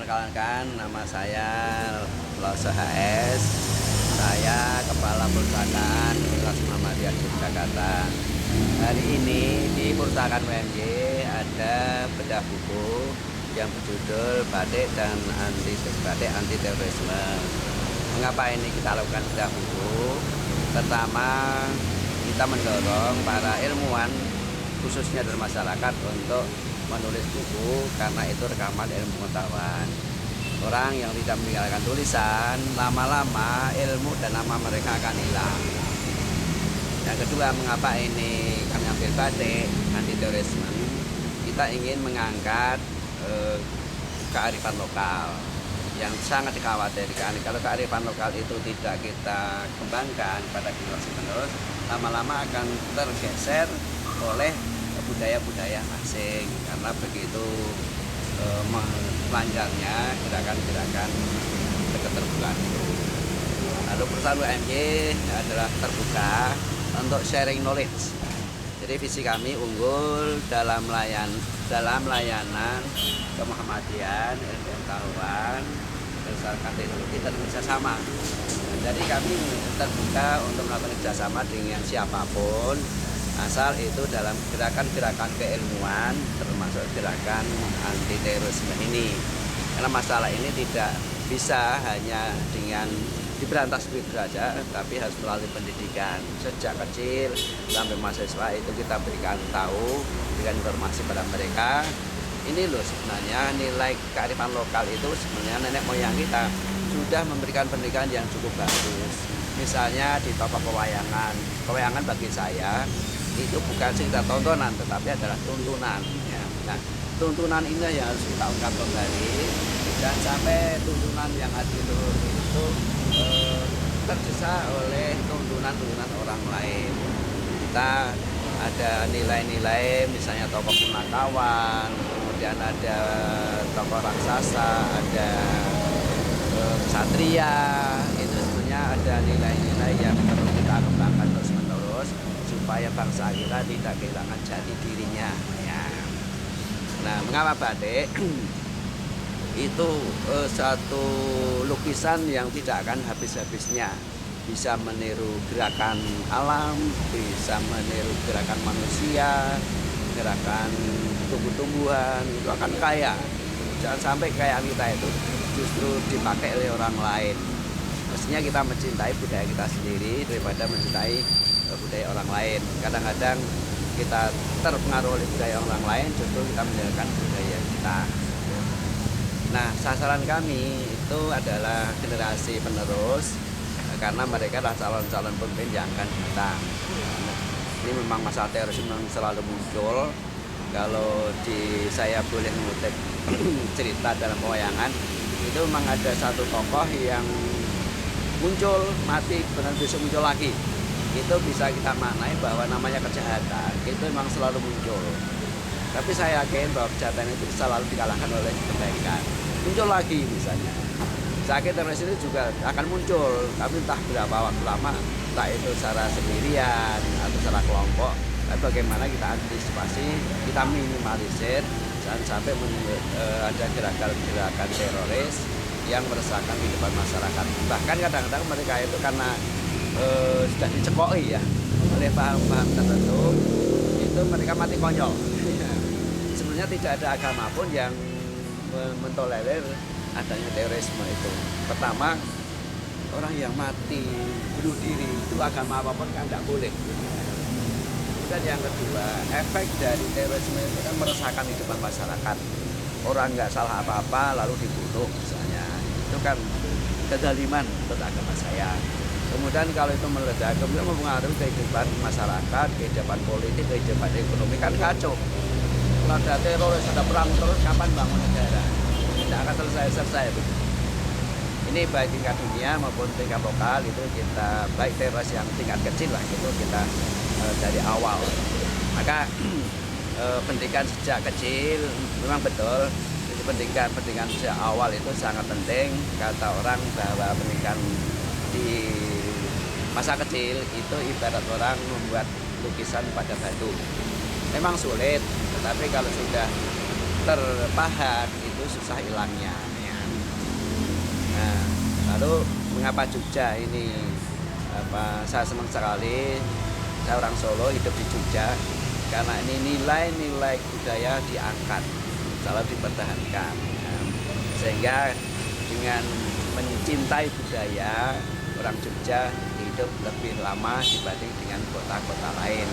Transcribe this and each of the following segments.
Perkenalkan, nama saya Lose HS. Saya Kepala Perpustakaan Universitas Muhammadiyah Yogyakarta. Hari ini di Perpustakaan UMY ada bedah buku yang berjudul Batik dan Batik Anti Terorisme. Mengapa ini kita lakukan bedah buku? Pertama, kita mendorong para ilmuwan khususnya dari masyarakat untuk menulis buku karena itu rekaman ilmu pengetahuan. Orang yang tidak meninggalkan tulisan, lama-lama ilmu dan nama mereka akan hilang. Yang kedua, mengapa ini kami ambil batik anti terorisme? Kita ingin mengangkat kearifan lokal yang sangat dikhawatirkan. Kalau kearifan lokal itu tidak kita kembangkan pada generasi penerus, lama-lama akan tergeser oleh budaya-budaya asing karena begitu melancarnya gerakan-gerakan keterbukaan itu. Lalu perusahaan UMY adalah terbuka untuk sharing knowledge. Jadi visi kami unggul dalam layanan kemuhammadian, ilmu pengetahuan, berdasarkan teknologi dan kerjasama. Jadi kami terbuka untuk melakukan kerjasama dengan siapapun, asal itu dalam gerakan-gerakan keilmuan termasuk gerakan anti terorisme ini. Karena masalah ini tidak bisa hanya dengan diberantas begitu saja, tapi harus melalui pendidikan. Sejak kecil sampai mahasiswa itu kita berikan tahu, berikan informasi pada mereka. Ini loh sebenarnya nilai kearifan lokal itu sebenarnya nenek moyang kita sudah memberikan pendidikan yang cukup bagus. Misalnya di tokoh pewayangan. Pewayangan bagi saya itu bukan cerita tontonan tetapi adalah tuntunan ya. Nah, tuntunan ini yang harus kita ungkap kembali dan sampai tuntunan yang adiluhur itu tergesa oleh tuntunan orang lain. Kita ada nilai-nilai misalnya tokoh punakawan, kemudian ada tokoh raksasa, ada ksatria, itu sebenarnya ada nilai-nilai yang perlu kita kembangkan terus-menerus supaya bangsa kita tidak kehilangan jati dirinya ya. Nah, mengapa batik? Itu satu lukisan yang tidak akan habis-habisnya, bisa meniru gerakan alam, bisa meniru gerakan manusia, gerakan tumbuh-tumbuhan, itu akan kaya. Jangan sampai kaya kita itu justru dipakai oleh orang lain. Mestinya kita mencintai budaya kita sendiri daripada mencintai budaya orang lain. Kadang-kadang kita terpengaruh oleh budaya orang lain, justru kita meninggalkan budaya kita. Nah, sasaran kami itu adalah generasi penerus karena mereka adalah calon-calon pemimpin yang akan datang. Ini memang masalah terorisme selalu muncul. Kalau saya boleh mengutip cerita dalam pewayangan, itu memang ada satu tokoh yang muncul, mati, kemudian besok muncul lagi. Itu bisa kita maknai bahwa namanya kejahatan itu memang selalu muncul. Tapi saya yakin bahwa kejahatan itu selalu dikalahkan oleh kebaikan. Muncul lagi misalnya. Sakit teroris itu juga akan muncul, tapi entah berapa waktu lama, entah itu secara sendirian atau secara kelompok. Tapi bagaimana kita antisipasi, kita minimalisir, jangan sampai ada gerakan-gerakan teroris yang meresahkan kehidupan masyarakat. Bahkan kadang-kadang mereka itu karena sudah dicekoi ya oleh paham-paham tertentu, itu mereka mati konyol. Sebenarnya tidak ada agama pun yang mentolerir adanya terorisme itu. Pertama, orang yang mati bunuh diri itu agama apapun kan tidak boleh. Dan yang kedua, efek dari terorisme itu kan meresahkan kehidupan masyarakat. Orang nggak salah apa-apa lalu dibunuh misalnya, itu kan kezaliman menurut agama saya. Kemudian kalau itu meledak, kemudian mempengaruhi kehidupan masyarakat, kehidupan politik, kehidupan ekonomi kan kacau. Kalau ada teroris, ada perang terus, kapan bangun negara? Tidak akan selesai. Ini baik tingkat dunia maupun tingkat lokal itu kita, baik teroris yang tingkat kecil lah itu kita dari awal. Maka pendidikan sejak kecil memang betul. Pendidikan sejak awal itu sangat penting. Kata orang bahwa pendidikan di masa kecil itu ibarat orang membuat lukisan pada batu. Memang sulit, tetapi kalau sudah terpahat itu susah hilangnya. Ya. Nah, lalu mengapa Jogja ini saya senang sekali, saya orang Solo hidup di Jogja karena ini nilai-nilai budaya diangkat, selalu dipertahankan. Nah, sehingga dengan mencintai budaya, orang Jogja hidup lebih lama dibanding dengan kota-kota lain.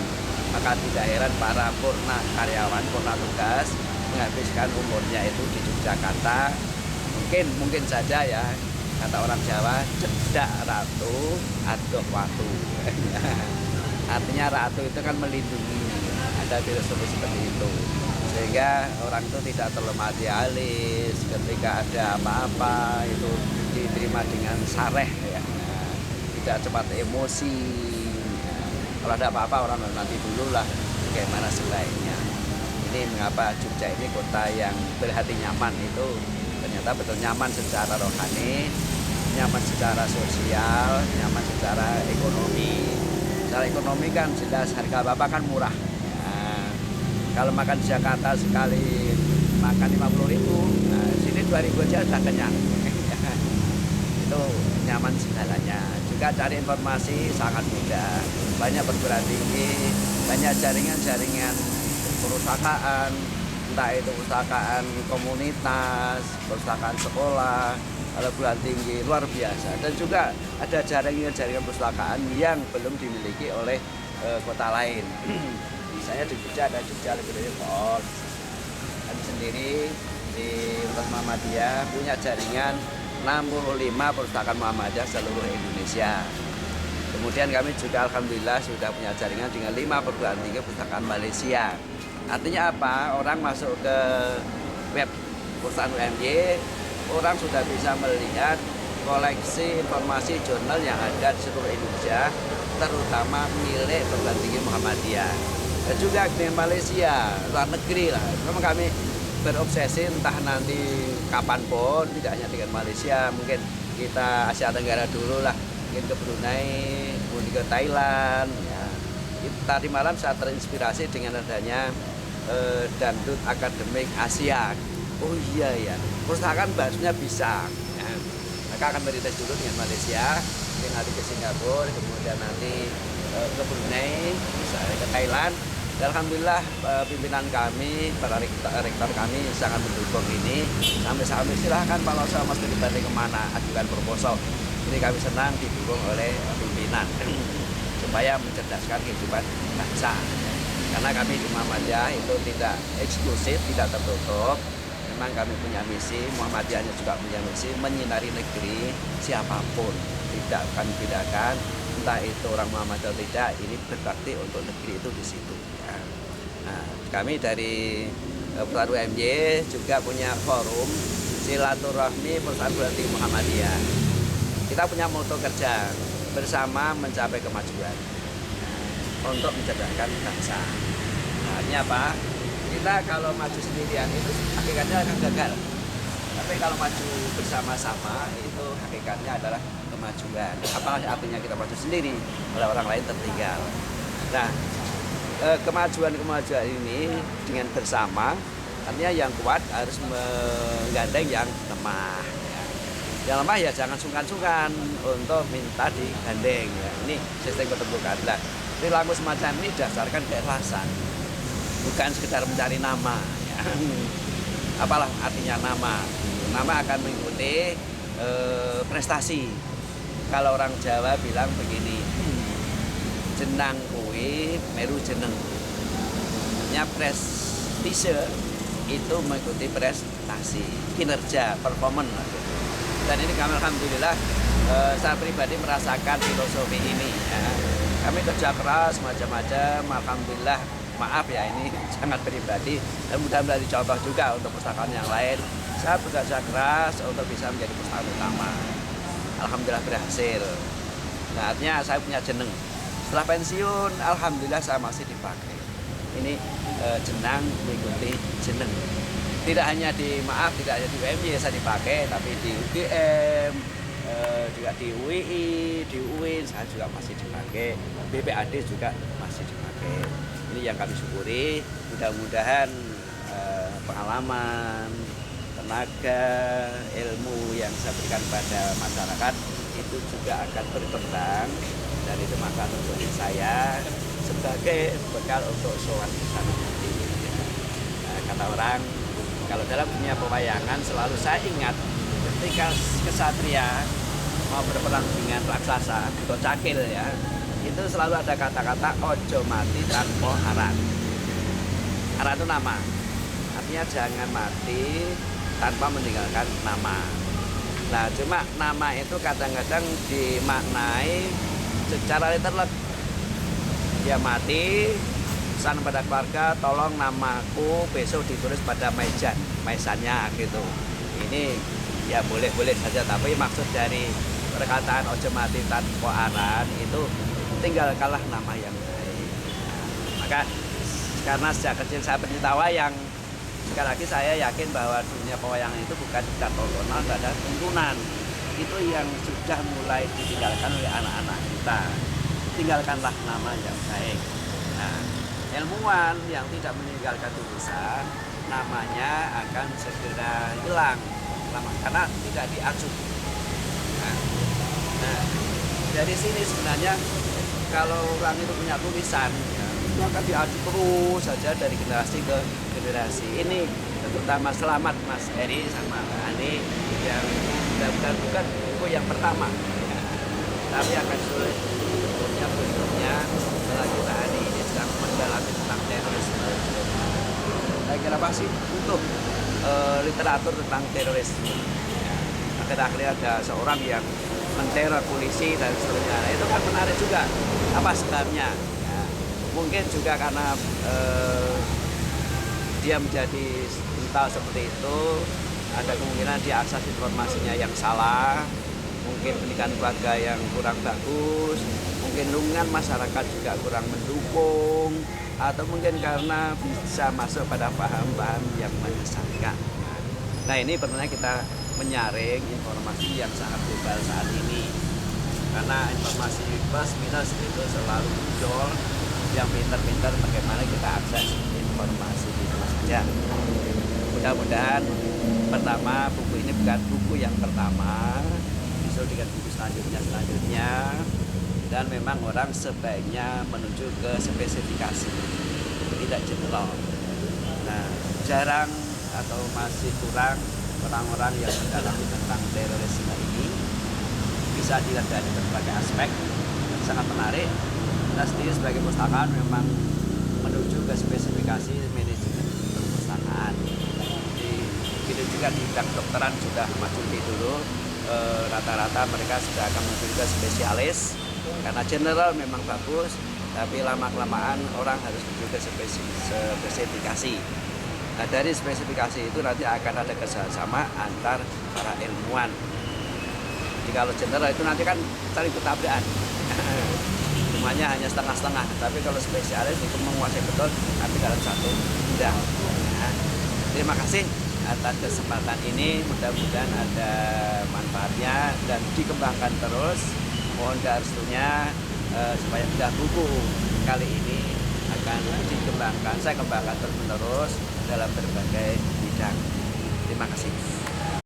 Maka tidak heran para purna karyawan, purna tugas menghabiskan umurnya itu di Yogyakarta. Mungkin saja ya, kata orang Jawa, cedak ratu adoh watu. Artinya ratu itu kan melindungi, ada filosofi seperti itu, sehingga orang itu tidak terlalu materialis. Ketika ada apa-apa itu diterima dengan sareh ya, tidak cepat emosi. Kalau ada apa-apa orang nanti dulu lah, bagaimana sebaiknya. Ini mengapa Jogja ini kota yang berhati nyaman itu ternyata betul nyaman secara rohani, nyaman secara sosial, nyaman secara ekonomi. Secara ekonomi kan jelas harga apa-apa kan murah. Nah, kalau makan di Jakarta sekali makan 50.000, nah sini 2.000 aja sudah kenyang. Itu nyaman segalanya. Juga cari informasi sangat mudah, banyak perguruan tinggi, banyak jaringan-jaringan perpustakaan, entah itu perpustakaan komunitas, perpustakaan sekolah, perguruan tinggi luar biasa. Dan juga ada jaringan-jaringan perpustakaan yang belum dimiliki oleh kota lain. Misalnya di Jogja ada Jogja Library Board. Kami sendiri di Universitas Muhammadiyah punya jaringan 65 perpustakaan Muhammadiyah seluruh Indonesia. Kemudian kami juga alhamdulillah sudah punya jaringan dengan 5 perguruan tinggi perpustakaan Malaysia. Artinya apa? Orang masuk ke web perpustakaan UMY, orang sudah bisa melihat koleksi informasi jurnal yang ada di seluruh Indonesia, terutama milik perguruan tinggi Muhammadiyah. Dan juga dengan Malaysia, luar negeri lah. Memang kami berobsesi entah nanti kapanpun, tidak hanya dengan Malaysia, mungkin kita Asia Tenggara dulu lah, mungkin ke Brunei, kemudian ke Thailand. Ya. Tadi malam saya terinspirasi dengan adanya Dangdut Akademik Asia. Oh iya ya, perpustakaan bahasanya bisa. Ya. Maka akan merites dulu dengan Malaysia, mungkin nanti ke Singapura, kemudian nanti ke Brunei, misalnya ke Thailand. Dan alhamdulillah pimpinan kami, para rektor kami sangat mendukung ini. Sampai silahkan Pak Loso Mas dibanding kemana, ajukan proposal. Ini kami senang didukung oleh pimpinan supaya mencerdaskan kehidupan bangsa. Karena kami di Muhammadiyah itu tidak eksklusif, tidak tertutup. Memang kami punya misi, Muhammadiyahnya juga punya misi menyinari negeri siapapun, tidak akan bedakan entah itu orang Muhammadiyah atau tidak. Ini berbakti untuk negeri itu di situ. Ya. Nah, kami dari Perguruan UMY juga punya forum silaturahmi perguruan tinggi Muhammadiyah. Kita punya moto kerja bersama mencapai kemajuan untuk mencerdaskan bangsa. Nah, artinya apa? Kita kalau maju sendirian itu hakikatnya akan gagal. Tapi kalau maju bersama-sama itu hakikatnya adalah kemajuan. Apa artinya kita maju sendiri kalau orang lain tertinggal. Nah, kemajuan ini dengan bersama, artinya yang kuat harus menggandeng yang lemah. Ya. Yang lemah ya jangan sungkan-sungkan untuk minta digandeng. Ya. Ini sistem keterbukaan. Nah, perilaku semacam ini dasarkan keikhlasan, bukan sekedar mencari nama. Ya. Apalah artinya nama? Nama akan mengikuti prestasi. Kalau orang Jawa bilang begini, jenang kuwi meru jeneng. Artinya prestise itu mengikuti prestasi, kinerja, performance. Dan ini kami alhamdulillah saya pribadi merasakan filosofi ini. Ya. Kami kerja keras macam-macam, alhamdulillah. Maaf ya ini sangat pribadi dan mudah-mudahan dicontoh juga untuk perpustakaan yang lain. Saya bekerja keras untuk bisa menjadi perpustakaan utama. Alhamdulillah berhasil. Nah, artinya saya punya jeneng. Setelah pensiun, alhamdulillah saya masih dipakai. Ini jenang mengikuti jeneng. Tidak hanya tidak hanya di UMY saya dipakai, tapi di UGM, juga di UII, di UIN saya juga masih dipakai. BPAD juga masih dipakai. Ini yang kami syukuri. Mudah-mudahan pengalaman, tenaga, ilmu yang saya berikan pada masyarakat itu juga akan berkembang, dan itu manfaat untuk saya sebagai bekal untuk sowan di sana nanti. Nah, kata orang, kalau dalam dunia pewayangan selalu saya ingat ketika kesatria mau berperang dengan raksasa atau cakil ya, itu selalu ada kata-kata ojo mati tanpa aran. Aran itu nama, artinya jangan mati tanpa meninggalkan nama. Nah, cuma nama itu kadang-kadang dimaknai secara literal. Dia mati, pesan pada keluarga, tolong namaku besok ditulis pada mesannya gitu. Ini ya boleh-boleh saja, tapi maksud dari perkataan ojo mati tanpa aran itu tinggalkanlah nama yang baik. Maka karena sejak kecil saya pencinta wayang, sekali lagi saya yakin bahwa dunia pewayangan itu bukan kita tontonan, tidak ada tuntunan. Itu yang sudah mulai ditinggalkan oleh anak-anak kita. Tinggalkanlah nama yang baik. Nah, ilmuwan yang tidak meninggalkan tulisan, namanya akan segera hilang karena tidak diacu. Nah, dari sini sebenarnya kalau orang itu punya tulisan, ya, itu akan diacu terus saja dari generasi ke generasi. Ini terutama selamat Mas Eri sama Mbak Ani yang mudah-mudahan bukan buku yang pertama, ya, tapi akan sulit berikutnya lagi Mbak Ani ini sedang mendalami tentang terorisme. Saya kira pasti butuh literatur tentang terorisme. Ya, akhir-akhir ada seorang yang menteror polisi dan seterusnya. Nah, itu kan menarik juga. Apa sebabnya? Ya, mungkin juga karena dia menjadi brutal seperti itu. Ada kemungkinan dia akses informasinya yang salah, mungkin pendidikan keluarga yang kurang bagus, mungkin lingkungan masyarakat juga kurang mendukung, atau mungkin karena bisa masuk pada paham-paham yang menyesatkan. Nah, ini perlunya kita menyaring informasi yang sangat global saat ini, karena informasi plus minus itu selalu muncul. Yang pintar-pintar bagaimana kita akses informasi itu saja. Mudah-mudahan pertama buku ini bukan buku yang pertama, bisa dengan buku selanjutnya, dan memang orang sebaiknya menuju ke spesifikasi, tidak general. Nah, jarang atau masih kurang orang-orang yang mendalami tentang terorisme ini. Bisa dilihat dari berbagai aspek, sangat menarik. Kita sendiri sebagai perpustakaan memang menuju ke spesifikasi manajemen perpustakaan. Begitu juga di bidang dokteran sudah maju lebih dulu. Rata-rata mereka sudah akan menuju ke spesialis, karena general memang bagus, tapi lama-kelamaan orang harus menuju ke spesifikasi. Nah, dari spesifikasi itu nanti akan ada kerjasama antar para ilmuwan. Jadi kalau general itu nanti kan saling bertabrakan, semuanya hanya setengah-setengah. Tapi kalau spesialis itu menguasai betul, nanti dalam satu bidang. Nah, terima kasih atas kesempatan ini, mudah-mudahan ada manfaatnya dan dikembangkan terus. Mohon restunya supaya tidak buku kali ini akan dikembangkan, saya kembangkan terus-menerus dalam berbagai bidang. Terima kasih.